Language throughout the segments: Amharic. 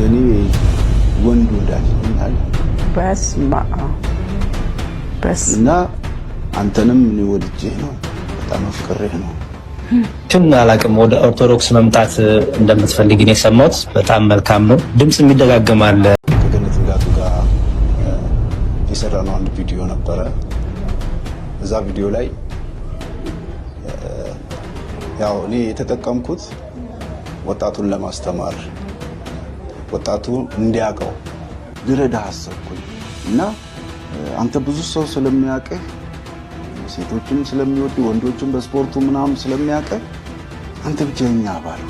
እኔ ወንድ ወዳጅ ነኝ እና አንተንም እኔ ወድጄህ ነው በጣም አፍቅሬህ ነው። አላቅም ወደ ኦርቶዶክስ መምጣት እንደምትፈልግ ነው የሰማሁት። በጣም መልካም ነው። ድምጽ የሚደጋገማል። ከገነት ንጋቱ ጋር የሰራነው አንድ ቪዲዮ ነበረ። እዛ ቪዲዮ ላይ ያው እኔ የተጠቀምኩት ወጣቱን ለማስተማር ወጣቱ እንዲያውቀው ልረዳ አሰብኩኝ እና አንተ ብዙ ሰው ስለሚያውቅህ ሴቶችን ስለሚወድ ወንዶችን በስፖርቱ ምናምን ስለሚያውቅህ አንተ ብቻኛ አባል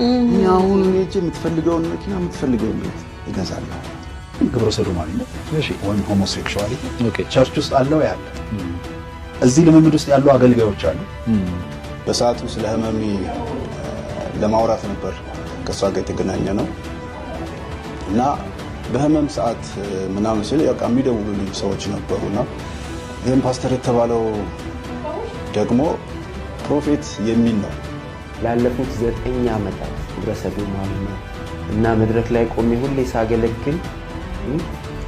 እኛ አሁን እኔ የምትፈልገውን መኪና የምትፈልገውን ቤት እገዛለሁ። ግብረ ሰዶማዊነት እሺ ወይም ሆሞሴክሹዋሊቲ ኦኬ ቸርች ውስጥ አለው ያለ እዚህ ልምምድ ውስጥ ያሉ አገልጋዮች አሉ። በሰዓቱ ስለ ህመሜ ለማውራት ነበር ከሷ ጋር የተገናኘ ነው እና በህመም ሰዓት ምናምን ሲል ያው የሚደውሉልኝ ሰዎች ነበሩና ይሄን ፓስተር የተባለው ደግሞ ፕሮፌት የሚል ነው። ላለፉት 9 ዓመታት ግብረ ሰዶማዊነት እና መድረክ ላይ ቆሜ ሁሌ ሳገለግል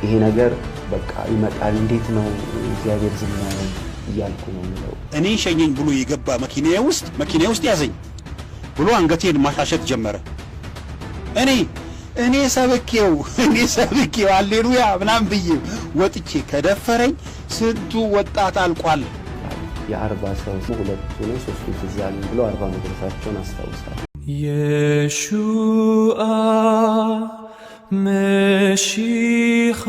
ይሄ ነገር በቃ ይመጣል እንዴት ነው እግዚአብሔር ዝም ያለው እያልኩ ነው የምለው። እኔ ሸኘኝ ብሎ የገባ መኪናዬ ውስጥ ያዘኝ ብሎ አንገቴን ማሻሸት ጀመረ። እኔ ሰብኬው ሃሌሉያ ምናምን ብዬ ወጥቼ ከደፈረኝ ስንቱ ወጣት አልቋል። የ40 ሰው ሁለቱ ነው ሶስቱ ትዛል ብሎ 40 መድረሳቸውን አስታውሳለሁ። የሹአ መሺኻ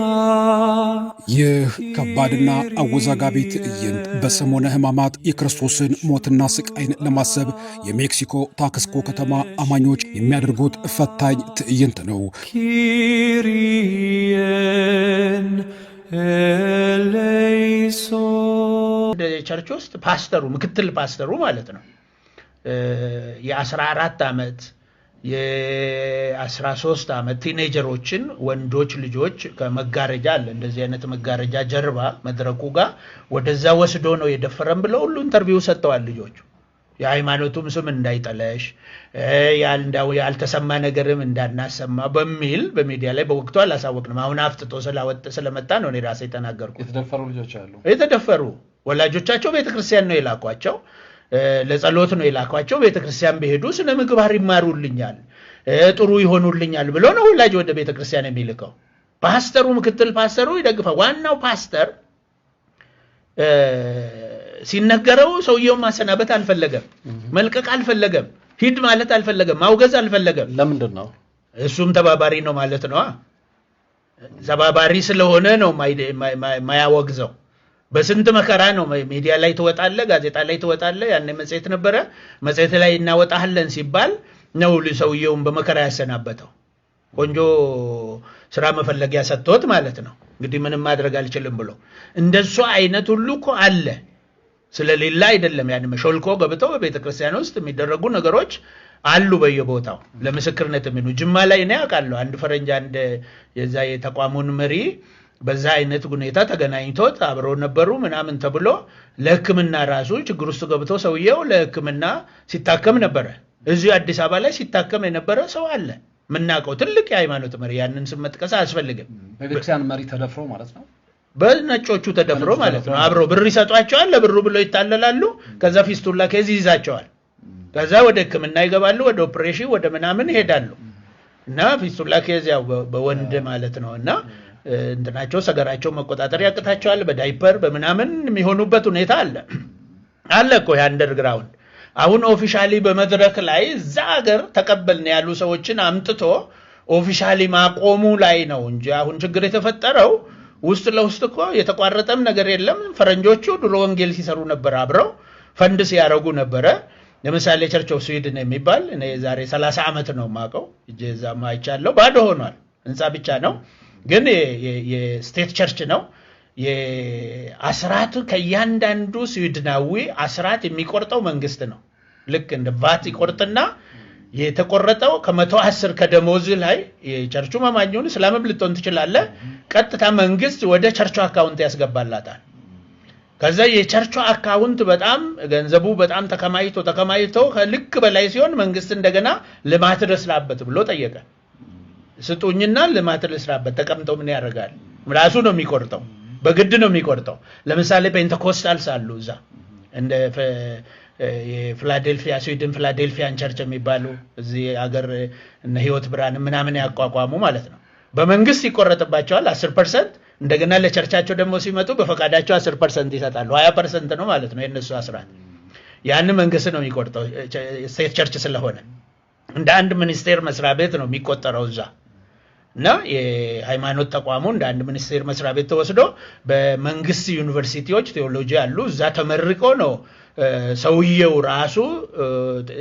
ይህ ከባድና አወዛጋቢ ትዕይንት በሰሞነ ሕማማት የክርስቶስን ሞትና ስቃይን ለማሰብ የሜክሲኮ ታክስኮ ከተማ አማኞች የሚያደርጉት ፈታኝ ትዕይንት ነው። ኪሪየን ኤሌይሶን ቸርች ውስጥ ፓስተሩ ምክትል ፓስተሩ ማለት ነው የ14 ዓመት የ13 ዓመት ቲኔጀሮችን ወንዶች ልጆች ከመጋረጃ አለ እንደዚህ አይነት መጋረጃ ጀርባ መድረኩ ጋር ወደዛ ወስዶ ነው የደፈረም ብለው ሁሉ ኢንተርቪው ሰጥተዋል። ልጆቹ የሃይማኖቱም ስም እንዳይጠለሽ ያልተሰማ ነገርም እንዳናሰማ በሚል በሚዲያ ላይ በወቅቱ አላሳወቅንም። አሁን አፍጥጦ ስለመጣ ነው እኔ ራሴ ተናገርኩ። የተደፈሩ ልጆች አሉ። የተደፈሩ ወላጆቻቸው ቤተክርስቲያን ነው የላኳቸው፣ ለጸሎት ነው የላኳቸው። ቤተክርስቲያን ቢሄዱ ስነ ምግባር ይማሩልኛል ጥሩ ይሆኑልኛል ብሎ ነው ወላጅ ወደ ቤተክርስቲያን የሚልከው። ፓስተሩ ምክትል ፓስተሩ ይደግፋል። ዋናው ፓስተር ሲነገረው ሰውየው ማሰናበት አልፈለገም፣ መልቀቅ አልፈለገም፣ ሂድ ማለት አልፈለገም፣ ማውገዝ አልፈለገም። ለምንድን ነው? እሱም ተባባሪ ነው ማለት ነው። ተባባሪ ስለሆነ ነው ማያወግዘው። በስንት መከራ ነው ሚዲያ ላይ ተወጣለ፣ ጋዜጣ ላይ ተወጣለ። ያኔ መጽሔት ነበረ፣ መጽሔት ላይ እናወጣለን ሲባል ነው ሰውየውን በመከራ ያሰናበተው። ቆንጆ ስራ መፈለጊያ ሰጥቶት ማለት ነው። እንግዲህ ምንም ማድረግ አልችልም ብሎ እንደሱ አይነት ሁሉ እኮ አለ። ስለሌላ አይደለም ያን መሾልኮ ገብተው በቤተክርስቲያን ውስጥ የሚደረጉ ነገሮች አሉ በየቦታው ለምስክርነት የሚኑ ጅማ ላይ ነው ያውቃለሁ። አንድ ፈረንጅ አንድ የዛ የተቋሙን መሪ በዛ አይነት ሁኔታ ተገናኝቶት አብረው ነበሩ ምናምን ተብሎ ለሕክምና ራሱ ችግር ውስጥ ገብቶ ሰውየው ለሕክምና ሲታከም ነበር። እዚህ አዲስ አበባ ላይ ሲታከም የነበረ ሰው አለ ምናቀው ትልቅ የሃይማኖት መሪ። ያንን ስም መጥቀስ አያስፈልግም። በቤተክርስቲያን መሪ ተደፍሮ ማለት ነው። በነጮቹ ተደፍሮ ማለት ነው። አብረው ብር ይሰጧቸዋል፣ ለብሩ ብለው ይታለላሉ። ከዛ ፊስቱላ ከዚ ይዛቸዋል። ከዛ ወደ ሕክምና ይገባሉ፣ ወደ ኦፕሬሽን ወደ ምናምን ይሄዳሉ። እና ፊስቱላ ከዚ ያው በወንድ ማለት ነውና እንትናቸው ሰገራቸው መቆጣጠር ያቅታቸዋል። በዳይፐር በምናምን የሚሆኑበት ሁኔታ አለ እኮ የአንደርግራውንድ። አሁን ኦፊሻሊ በመድረክ ላይ እዛ ሀገር ተቀበልን ያሉ ሰዎችን አምጥቶ ኦፊሻሊ ማቆሙ ላይ ነው እንጂ አሁን ችግር የተፈጠረው ውስጥ ለውስጥ እኮ የተቋረጠም ነገር የለም። ፈረንጆቹ ድሮ ወንጌል ሲሰሩ ነበር፣ አብረው ፈንድ ሲያረጉ ነበረ። ለምሳሌ ቸርች ኦፍ ስዊድን የሚባል እኔ ዛሬ 30 ዓመት ነው ማቀው እዛማ አይቻለሁ። ባዶ ሆኗል፣ ህንጻ ብቻ ነው ግን የስቴት ቸርች ነው። የአስራት ከያንዳንዱ ስዊድናዊ አስራት የሚቆርጠው መንግስት ነው። ልክ እንደ ቫት ይቆርጥና የተቆረጠው ከ110 ከደሞዝ ላይ የቸርቹ ማማኙን እስላምም ልትሆን ትችላለህ፣ ቀጥታ መንግስት ወደ ቸርቹ አካውንት ያስገባላታል። ከዛ የቸርቹ አካውንት በጣም ገንዘቡ በጣም ተከማይቶ ከልክ በላይ ሲሆን መንግስት እንደገና ልማት ድረስላበት ብሎ ጠየቀ። ስጡኝና ልማት ልስራበት ተቀምጠው ምን ያደርጋል? ራሱ ነው የሚቆርጠው፣ በግድ ነው የሚቆርጠው። ለምሳሌ ፔንቴኮስታልስ አሉ እዛ እንደ የፊላዴልፊያ ስዊድን ፊላዴልፊያን ቸርች የሚባሉ እዚህ ሀገር እነ ህይወት ብርሃን ምናምን ያቋቋሙ ማለት ነው። በመንግስት ይቆረጥባቸዋል 10%። እንደገና ለቸርቻቸው ደግሞ ሲመጡ በፈቃዳቸው 10% ይሰጣሉ። 20% ነው ማለት ነው የነሱ አስራት። ያን መንግስት ነው የሚቆርጠው ስቴት ቸርች ስለሆነ እንደ አንድ ሚኒስቴር መስሪያ ቤት ነው የሚቆጠረው እዛ። እና የሃይማኖት ተቋሙ እንደ አንድ ሚኒስቴር መስሪያ ቤት ተወስዶ በመንግስት ዩኒቨርሲቲዎች ቴዎሎጂ አሉ እዛ ተመርቆ ነው ሰውየው ራሱ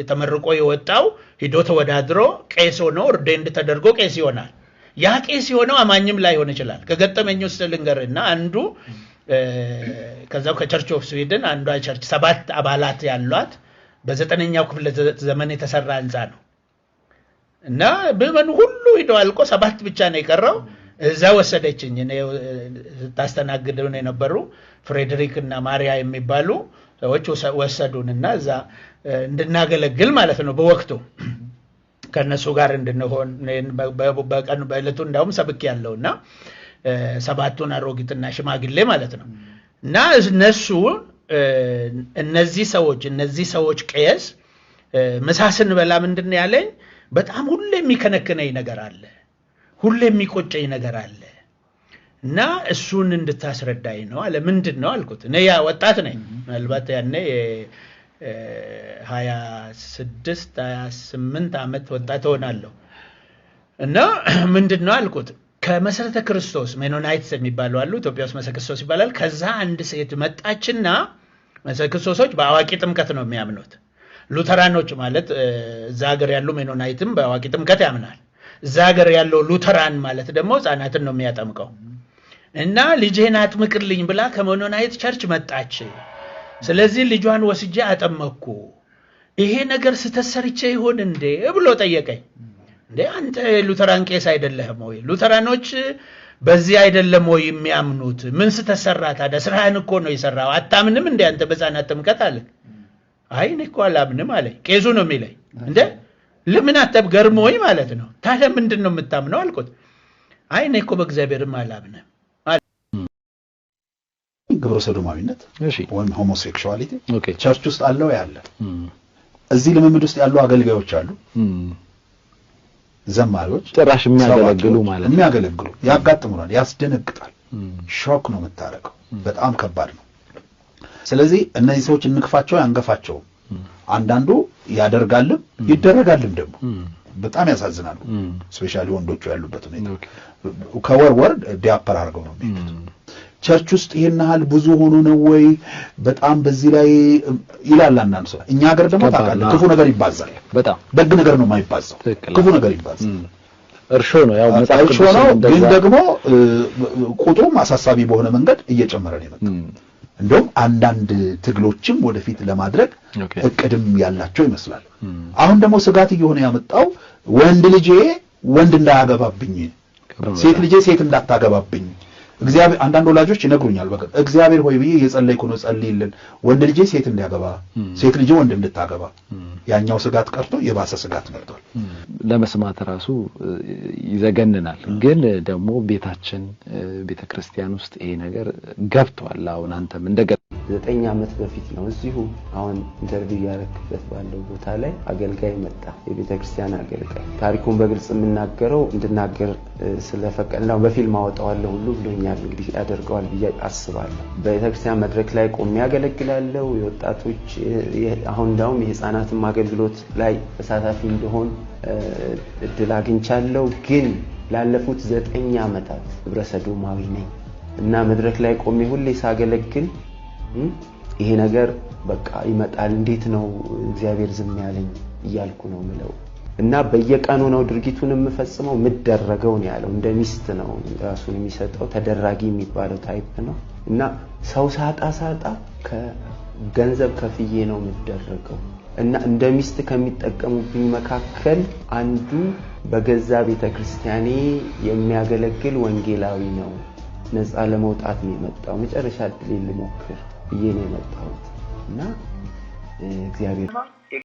ተመርቆ የወጣው ሂዶ ተወዳድሮ ቄስ ሆኖ ኦርዴንድ ተደርጎ ቄስ ይሆናል። ያ ቄስ የሆነው አማኝም ላይሆን ይችላል። ከገጠመኝ ውስጥ ልንገርና አንዱ ከዛው ከቸርች ኦፍ ስዊድን አንዷ ቸርች 7 አባላት ያሏት በ9ኛው ክፍለ ዘመን የተሰራ ህንጻ ነው እና በመን ሁሉ ሂዶ አልቆ 7 ብቻ ነው የቀረው። እዛ ወሰደችኝ እኔ ታስተናግደው ነው የነበሩ ፍሬድሪክ እና ማሪያ የሚባሉ ሰዎች ወሰዱንና እዛ እንድናገለግል ማለት ነው በወቅቱ ከነሱ ጋር እንድንሆን በቀን በእለቱ እንዳውም ሰብክ ያለውና 7ቱን አሮጊትና ሽማግሌ ማለት ነው። እና እነሱ እነዚህ ሰዎች ቄስ መሳስን በላ ምንድነው ያለኝ በጣም ሁሌ የሚከነከነኝ ነገር አለ፣ ሁሌ የሚቆጨኝ ነገር አለ እና እሱን እንድታስረዳኝ ነው አለ። ምንድነው አልኩት። እኔ ያ ወጣት ነኝ ምናልባት ያኔ 26 28 ዓመት ወጣት ሆናለሁ። እና ምንድነው አልኩት ከመሰረተ ክርስቶስ ሜኖናይትስ የሚባሉ አሉ ኢትዮጵያ ውስጥ መሰረተ ክርስቶስ ይባላል። ከዛ አንድ ሴት መጣችና መሰረተ ክርስቶሶች በአዋቂ ጥምቀት ነው የሚያምኑት። ሉተራኖች ማለት እዛ ሀገር ያሉ ሜኖናይትም በአዋቂ ጥምቀት ያምናል። እዛ ሀገር ያለው ሉተራን ማለት ደግሞ ህፃናትን ነው የሚያጠምቀው። እና ልጄን አጥምቅልኝ ብላ ከሜኖናይት ቸርች መጣች። ስለዚህ ልጇን ወስጄ አጠመቅኩ። ይሄ ነገር ስተሰርቼ ይሆን እንዴ ብሎ ጠየቀኝ። እንዴ አንተ ሉተራን ቄስ አይደለህም ወይ? ሉተራኖች በዚህ አይደለም ወይ የሚያምኑት? ምን ስተሰራ ታዲያ? ስራህን እኮ ነው የሰራው። አታምንም እንዴ አንተ በህፃናት ጥምቀት አለ? አይ እኔ እኮ አላምንም አለኝ። ቄሱ ነው የሚለኝ። እንዴ ለምን አጠብ ገርሞኝ ማለት ነው። ታዲያ ምንድነው የምታምነው አልኩት። አይ እኔ እኮ በእግዚአብሔርም አላምንም። ግብረ ሰዶማዊነት ወይም ሆሞሴክሹዋሊቲ ቸርች ውስጥ አለው ያለ እዚህ ልምምድ ውስጥ ያሉ አገልጋዮች አሉ፣ ዘማሪዎች ጭራሽ የሚያገለግሉ ማለት ነው። የሚያገለግሉ ያጋጥሙናል፣ ያስደነግጣል። ሾክ ነው የምታረቀው፣ በጣም ከባድ ነው። ስለዚህ እነዚህ ሰዎች እንክፋቸው ያንገፋቸው። አንዳንዱ ያደርጋልም ይደረጋልም ደግሞ በጣም ያሳዝናሉ። ስፔሻሊ ወንዶቹ ያሉበት ሁኔታ ከወር ዲያፐር አድርገው ነው የሚሄዱት። ቸርች ውስጥ ይሄን ያህል ብዙ ሆኖ ነው ወይ? በጣም በዚህ ላይ ይላል አንዳንድ ሰው። እኛ ሀገር ደግሞ ታውቃለህ ክፉ ነገር ይባዛል። በጣም ደግ ነገር ነው የማይባዛው፣ ክፉ ነገር ይባዛል። እርሾ ነው ያው መጽሐፍ ነው። ግን ደግሞ ቁጥሩም አሳሳቢ በሆነ መንገድ እየጨመረ ነው የመጣው። እንደውም አንዳንድ ትግሎችም ወደፊት ለማድረግ እቅድም ያላቸው ይመስላል። አሁን ደግሞ ስጋት እየሆነ ያመጣው ወንድ ልጄ ወንድ እንዳያገባብኝ፣ ሴት ልጄ ሴት እንዳታገባብኝ እግዚአብሔር አንዳንድ ወላጆች ይነግሩኛል። በቃ እግዚአብሔር ሆይ ብዬ እየጸለይኩ ነው፣ ጸልይልን ወንድ ልጄ ሴት እንዲያገባ፣ ሴት ልጄ ወንድ እንድታገባ። ያኛው ስጋት ቀርቶ የባሰ ስጋት መጥቷል። ለመስማት ራሱ ይዘገንናል። ግን ደግሞ ቤተክርስቲያን ውስጥ ይሄ ነገር ገብቷል። አሁን አንተም እንደገ 9 ዓመት በፊት ነው እዚሁ አሁን ኢንተርቪው ያረክበት ባለው ቦታ ላይ አገልጋይ መጣ፣ የቤተክርስቲያን አገልጋይ። ታሪኩን በግልጽ የምናገረው እንድናገር ስለፈቀደው በፊልም አወጣዋለሁ ሁሉ ብሎኛል። እንግዲህ ያደርገዋል ብዬ አስባለሁ። በቤተክርስቲያን መድረክ ላይ ቆሜ ያገለግላለሁ። የወጣቶች አሁን እንዳውም የህፃናትም አገልግሎት ላይ ተሳታፊ እንደሆን እድል አግኝቻለሁ። ግን ላለፉት 9 ዓመታት ግብረ ሰዶማዊ ነኝ እና መድረክ ላይ ቆሜ ሁሌ ሳገለግል ይሄ ነገር በቃ ይመጣል፣ እንዴት ነው እግዚአብሔር ዝም ያለኝ እያልኩ ነው ምለው። እና በየቀኑ ነው ድርጊቱን የምፈጽመው፣ ምደረገው ነው ያለው። እንደ ሚስት ነው ራሱን የሚሰጠው፣ ተደራጊ የሚባለው ታይፕ ነው። እና ሰው ሳጣ ከገንዘብ ከፍዬ ነው ምደረገው። እና እንደ ሚስት ከሚጠቀሙብኝ መካከል አንዱ በገዛ ቤተክርስቲያኔ የሚያገለግል ወንጌላዊ ነው። ነፃ ለመውጣት ነው የመጣው። መጨረሻ እድል ልሞክር ብዬ ነው የመጣሁት እና እግዚአብሔር